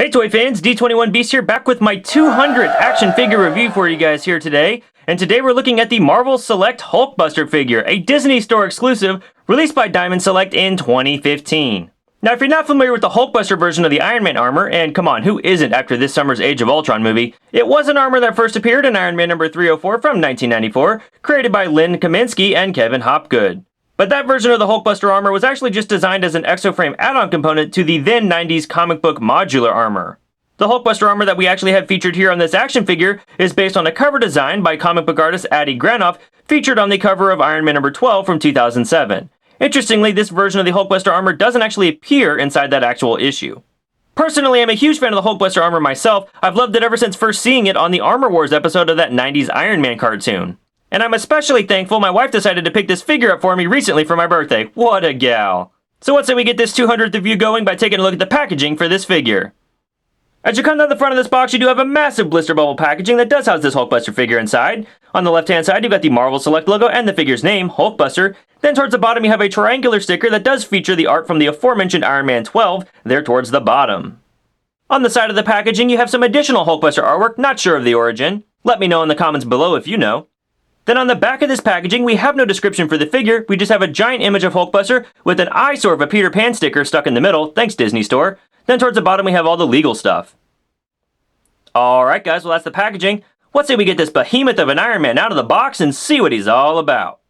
Hey Toy fans, D21 Beast here, back with my 200th action figure review for you guys here today. And today we're looking at the Marvel Select Hulkbuster figure, a Disney Store exclusive released by Diamond Select in 2015. Now if you're not familiar with the Hulkbuster version of the Iron Man armor, and come on, who isn't after this summer's Age of Ultron movie, it was an armor that first appeared in Iron Man number 304 from 1994, created by Kaminski and Kevin Hopgood. But that version of the Hulkbuster armor was actually just designed as an exoframe add-on component to the then 90s comic book modular armor. The Hulkbuster armor that we actually have featured here on this action figure is based on a cover design by comic book artist Adi Granov, featured on the cover of Iron Man number 12 from 2007. Interestingly, this version of the Hulkbuster armor doesn't actually appear inside that actual issue. Personally, I'm a huge fan of the Hulkbuster armor myself. I've loved it ever since first seeing it on the Armor Wars episode of that 90s Iron Man cartoon. And I'm especially thankful my wife decided to pick this figure up for me recently for my birthday. What a gal. So let's say we get this 200th review going by taking a look at the packaging for this figure. As you come down the front of this box, you do have a massive blister bubble packaging that does house this Hulkbuster figure inside. On the left-hand side, you've got the Marvel Select logo and the figure's name, Hulkbuster. Then towards the bottom, you have a triangular sticker that does feature the art from the aforementioned Iron Man 12, there towards the bottom. On the side of the packaging, you have some additional Hulkbuster artwork, not sure of the origin. Let me know in the comments below if you know. Then on the back of this packaging, we have no description for the figure, we just have a giant image of Hulkbuster with an eyesore of a Peter Pan sticker stuck in the middle, thanks Disney Store. Then towards the bottom we have all the legal stuff. Alright guys, well that's the packaging. Let's say we get this behemoth of an Iron Man out of the box and see what he's all about.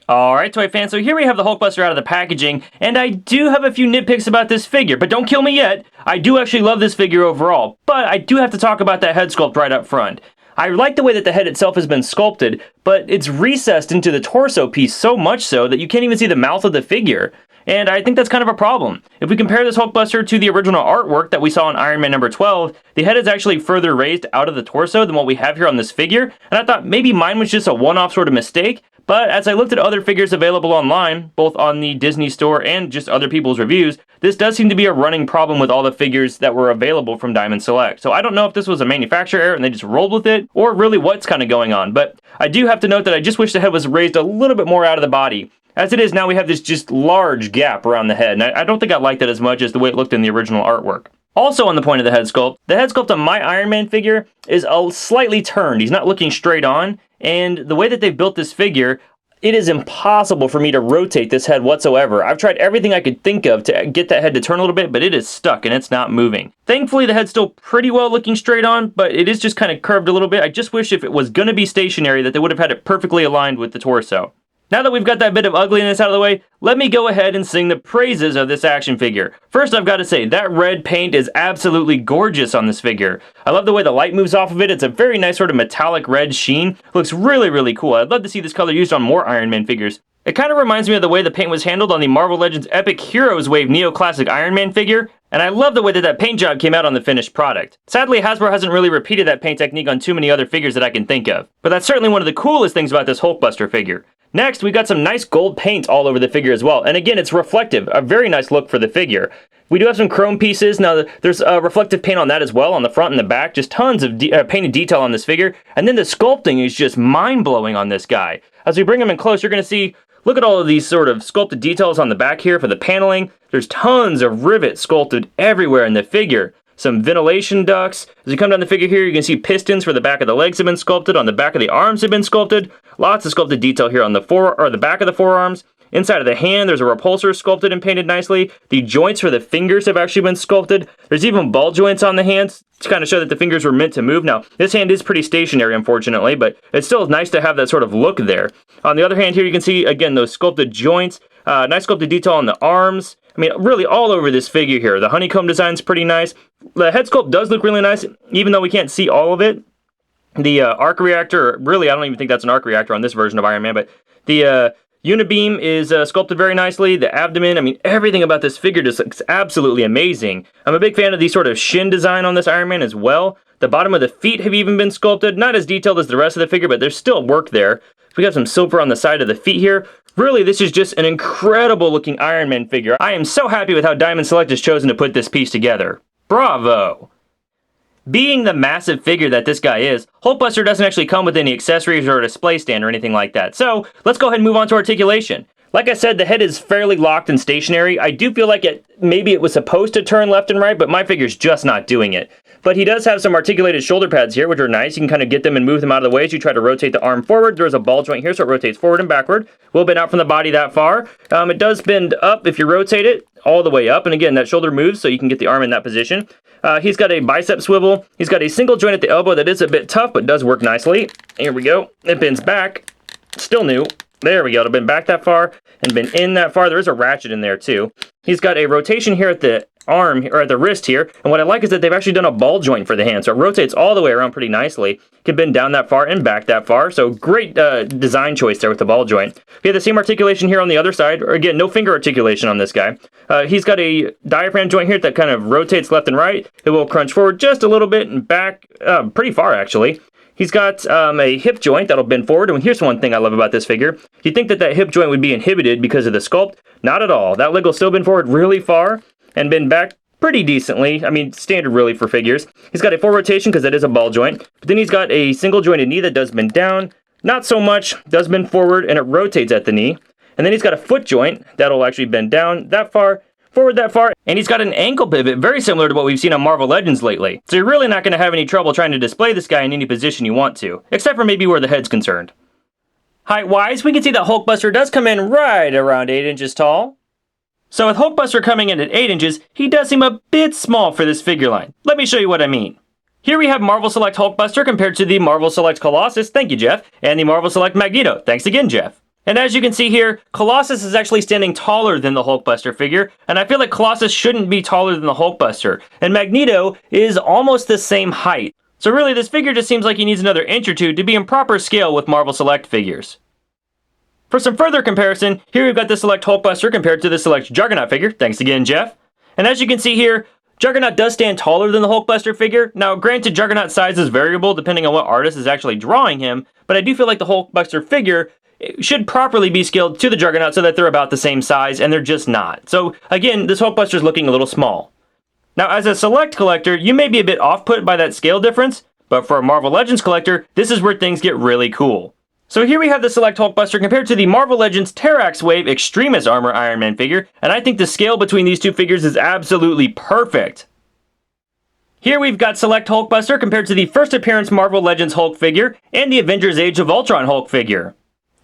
Alright Toy fans, so here we have the Hulkbuster out of the packaging, and I do have a few nitpicks about this figure, but don't kill me yet. I do actually love this figure overall, but I do have to talk about that head sculpt right up front. I like the way that the head itself has been sculpted, but it's recessed into the torso piece so much so that you can't even see the mouth of the figure. And I think that's kind of a problem. If we compare this Hulkbuster to the original artwork that we saw in Iron Man number 12, the head is actually further raised out of the torso than what we have here on this figure, and I thought maybe mine was just a one-off sort of mistake, but as I looked at other figures available online, both on the Disney Store and just other people's reviews, this does seem to be a running problem with all the figures that were available from Diamond Select. So I don't know if this was a manufacturer error and they just rolled with it, or really what's kind of going on, but I do have to note that I just wish the head was raised a little bit more out of the body. As it is now, we have this just large gap around the head, and I don't think I liked it as much as the way it looked in the original artwork. Also on the point of the head sculpt on my Iron Man figure is slightly turned. He's not looking straight on, and the way that they've built this figure, it is impossible for me to rotate this head whatsoever. I've tried everything I could think of to get that head to turn a little bit, but it is stuck and it's not moving. Thankfully, the head's still pretty well looking straight on, but it is just kind of curved a little bit. I just wish if it was going to be stationary that they would have had it perfectly aligned with the torso. Now that we've got that bit of ugliness out of the way, let me go ahead and sing the praises of this action figure. First, I've got to say, that red paint is absolutely gorgeous on this figure. I love the way the light moves off of it. It's a very nice sort of metallic red sheen. Looks really, really cool. I'd love to see this color used on more Iron Man figures. It kind of reminds me of the way the paint was handled on the Marvel Legends Epic Heroes Wave Neo-Classic Iron Man figure, and I love the way that that paint job came out on the finished product. Sadly, Hasbro hasn't really repeated that paint technique on too many other figures that I can think of, but that's certainly one of the coolest things about this Hulkbuster figure. Next, we got some nice gold paint all over the figure as well, and again, it's reflective, a very nice look for the figure. We do have some chrome pieces. Now, there's reflective paint on that as well, on the front and the back, just tons of painted detail on this figure, and then the sculpting is just mind-blowing on this guy. As we bring him in close, you're going to see, look at all of these sort of sculpted details on the back here for the paneling. There's tons of rivets sculpted everywhere in the figure. Some ventilation ducts. As you come down the figure here, you can see pistons for the back of the legs have been sculpted, on the back of the arms have been sculpted. Lots of sculpted detail here on the the back of the forearms. Inside of the hand, there's a repulsor sculpted and painted nicely. The joints for the fingers have actually been sculpted. There's even ball joints on the hands to kind of show that the fingers were meant to move. Now, this hand is pretty stationary, unfortunately, but it's still nice to have that sort of look there. On the other hand here, you can see, again, those sculpted joints. Nice sculpted detail on the arms. I mean, really all over this figure here. The honeycomb design's pretty nice. The head sculpt does look really nice, even though we can't see all of it. The arc reactor, really, I don't even think that's an arc reactor on this version of Iron Man, but the unibeam is sculpted very nicely. The abdomen, I mean, everything about this figure just looks absolutely amazing. I'm a big fan of the sort of shin design on this Iron Man as well. The bottom of the feet have even been sculpted. Not as detailed as the rest of the figure, but there's still work there. We got some silver on the side of the feet here. Really, this is just an incredible looking Iron Man figure. I am so happy with how Diamond Select has chosen to put this piece together. Bravo! Being the massive figure that this guy is, Hulkbuster doesn't actually come with any accessories or a display stand or anything like that. So, let's go ahead and move on to articulation. Like I said, the head is fairly locked and stationary. I do feel like maybe it was supposed to turn left and right, but my figure's just not doing it. But he does have some articulated shoulder pads here, which are nice. You can kind of get them and move them out of the way as you try to rotate the arm forward. There's a ball joint here, so it rotates forward and backward. Will bend out from the body that far. It does bend up if you rotate it, all the way up. And again, that shoulder moves, so you can get the arm in that position. He's got a bicep swivel. He's got a single joint at the elbow that is a bit tough, but does work nicely. Here we go. It bends back. Still new. There we go. It'll bend back that far and bend in that far. There is a ratchet in there too. He's got a rotation here at the arm, or at the wrist here. And what I like is that they've actually done a ball joint for the hand. So it rotates all the way around pretty nicely. Can bend down that far and back that far. So great design choice there with the ball joint. We have the same articulation here on the other side. Or again, no finger articulation on this guy. He's got a diaphragm joint here that kind of rotates left and right. It will crunch forward just a little bit and back pretty far actually. He's got a hip joint that'll bend forward, and here's one thing I love about this figure. You'd think that hip joint would be inhibited because of the sculpt. Not at all. That leg will still bend forward really far and bend back pretty decently. I mean, standard really for figures. He's got a full rotation because that is a ball joint. But then he's got a single jointed knee that does bend down. Not so much, does bend forward, and it rotates at the knee. And then he's got a foot joint that'll actually bend down that far, forward that far, and he's got an ankle pivot very similar to what we've seen on Marvel Legends lately. So you're really not going to have any trouble trying to display this guy in any position you want to, except for maybe where the head's concerned. Height-wise, we can see that Hulkbuster does come in right around 8 inches tall. So with Hulkbuster coming in at 8 inches, he does seem a bit small for this figure line. Let me show you what I mean. Here we have Marvel Select Hulkbuster compared to the Marvel Select Colossus, thank you Jeff, and the Marvel Select Magneto, thanks again Jeff. And as you can see here, Colossus is actually standing taller than the Hulkbuster figure, and I feel like Colossus shouldn't be taller than the Hulkbuster, and Magneto is almost the same height. So really, this figure just seems like he needs another inch or two to be in proper scale with Marvel Select figures. For some further comparison, here we've got the Select Hulkbuster compared to the Select Juggernaut figure, thanks again Jeff. And as you can see here, Juggernaut does stand taller than the Hulkbuster figure. Now granted, Juggernaut's size is variable depending on what artist is actually drawing him, but I do feel like the Hulkbuster figure should properly be scaled to the Juggernaut so that they're about the same size, and they're just not. So again, this Hulkbuster is looking a little small. Now as a Select collector, you may be a bit off-put by that scale difference, but for a Marvel Legends collector, this is where things get really cool. So here we have the Select Hulkbuster compared to the Marvel Legends Terrax Wave Extremis Armor Iron Man figure, and I think the scale between these two figures is absolutely perfect. Here we've got Select Hulkbuster compared to the first appearance Marvel Legends Hulk figure and the Avengers Age of Ultron Hulk figure.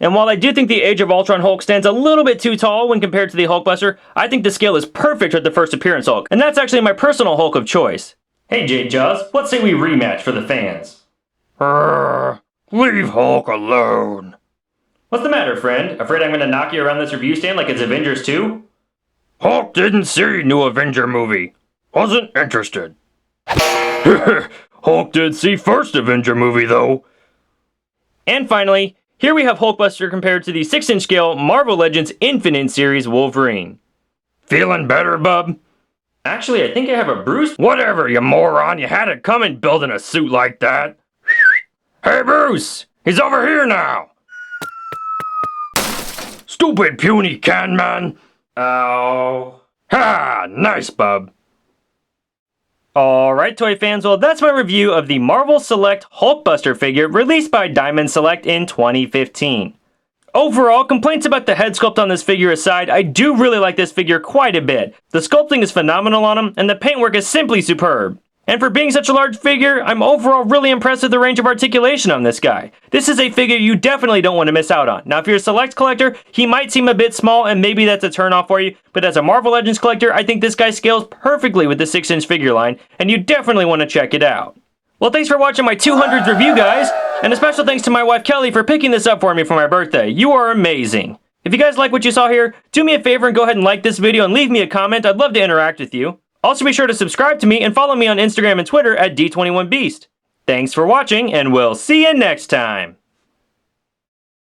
And while I do think the Age of Ultron Hulk stands a little bit too tall when compared to the Hulkbuster, I think the scale is perfect with the first appearance Hulk, and that's actually my personal Hulk of choice. Hey Jade Jaws, let's say we rematch for the fans. Leave Hulk alone. What's the matter, friend? Afraid I'm gonna knock you around this review stand like it's Avengers 2? Hulk didn't see new Avenger movie. Wasn't interested. Hulk did see first Avenger movie though. And finally, here we have Hulkbuster compared to the 6-inch scale Marvel Legends Infinite Series Wolverine. Feeling better, bub? Actually, I think I have a bruise. Whatever, you moron. You had it coming building a suit like that. Hey, Bruce! He's over here now! Stupid puny can man! Ow. Ha! Nice, bub. Alright, toy fans, well that's my review of the Marvel Select Hulkbuster figure released by Diamond Select in 2015. Overall, complaints about the head sculpt on this figure aside, I do really like this figure quite a bit. The sculpting is phenomenal on him, and the paintwork is simply superb. And for being such a large figure, I'm overall really impressed with the range of articulation on this guy. This is a figure you definitely don't want to miss out on. Now if you're a Select collector, he might seem a bit small and maybe that's a turnoff for you, but as a Marvel Legends collector, I think this guy scales perfectly with the 6-inch figure line, and you definitely want to check it out. Well, thanks for watching my 200th review, guys, and a special thanks to my wife Kelly for picking this up for me for my birthday. You are amazing. If you guys like what you saw here, do me a favor and go ahead and like this video and leave me a comment. I'd love to interact with you. Also be sure to subscribe to me and follow me on Instagram and Twitter at D21Beast. Thanks for watching, and we'll see you next time.